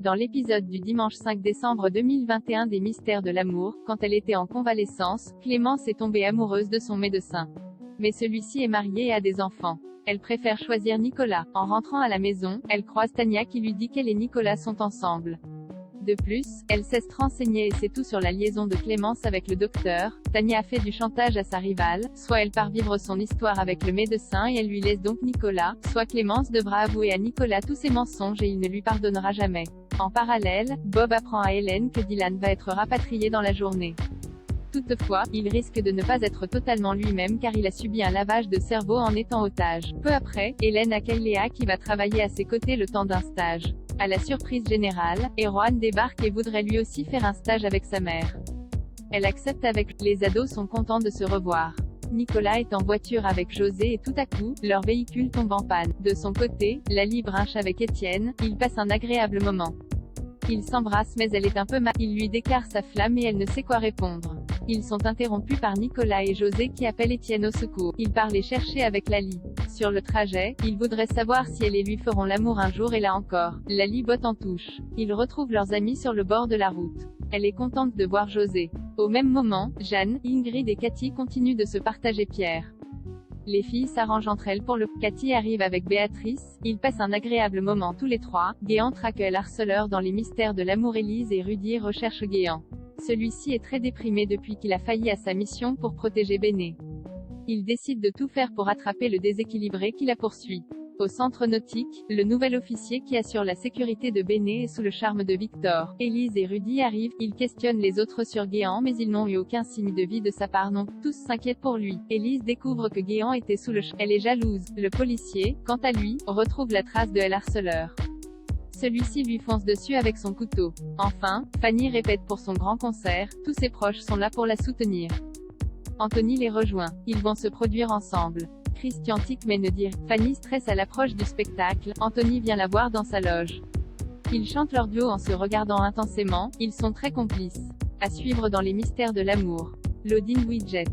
Dans l'épisode du dimanche 5 décembre 2021 des Mystères de l'amour, quand elle était en convalescence, Clémence est tombée amoureuse de son médecin. Mais celui-ci est marié et a des enfants. Elle préfère choisir Nicolas. En rentrant à la maison, elle croise Tania qui lui dit qu'elle et Nicolas sont ensemble. De plus, elle cesse de renseigner et sait tout sur la liaison de Clémence avec le docteur. Tania a fait du chantage à sa rivale, soit elle part vivre son histoire avec le médecin et elle lui laisse donc Nicolas, soit Clémence devra avouer à Nicolas tous ses mensonges et il ne lui pardonnera jamais. En parallèle, Bob apprend à Hélène que Dylan va être rapatrié dans la journée. Toutefois, il risque de ne pas être totalement lui-même car il a subi un lavage de cerveau en étant otage. Peu après, Hélène accueille Léa qui va travailler à ses côtés le temps d'un stage. À la surprise générale, Erwan débarque et voudrait lui aussi faire un stage avec sa mère. Elle accepte avec. Les ados sont contents de se revoir. Nicolas est en voiture avec José et tout à coup, leur véhicule tombe en panne. De son côté, Lali brinche avec Étienne, ils passent un agréable moment. Ils s'embrassent mais elle est un peu mal. Il lui déclare sa flamme et elle ne sait quoi répondre. Ils sont interrompus par Nicolas et José qui appellent Étienne au secours. Il part les chercher avec Lali. Sur le trajet, il voudrait savoir si elle et lui feront l'amour un jour et là encore, Lali botte en touche. Ils retrouvent leurs amis sur le bord de la route. Elle est contente de voir José. Au même moment, Jeanne, Ingrid et Cathy continuent de se partager Pierre. Les filles s'arrangent entre elles pour le. Cathy arrive avec Béatrice, ils passent un agréable moment tous les trois. Guéant traque le harceleur dans les mystères de l'amour. Élise et Rudy recherchent Guéant. Celui-ci est très déprimé depuis qu'il a failli à sa mission pour protéger Béné. Il décide de tout faire pour attraper le déséquilibré qui la poursuit. Au centre nautique, le nouvel officier qui assure la sécurité de Béné est sous le charme de Victor. Élise et Rudy arrivent, ils questionnent les autres sur Guéant mais ils n'ont eu aucun signe de vie de sa part non, tous s'inquiètent pour lui. Élise découvre que Guéant était sous le elle est jalouse. Le policier, quant à lui, retrouve la trace de El harceleur. Celui-ci lui fonce dessus avec son couteau. Enfin, Fanny répète pour son grand concert, tous ses proches sont là pour la soutenir. Anthony les rejoint. Ils vont se produire ensemble. Christian tique mais ne dit rien. Fanny stresse à l'approche du spectacle, Anthony vient la voir dans sa loge. Ils chantent leur duo en se regardant intensément, ils sont très complices. À suivre dans les mystères de l'amour. Loading Widget.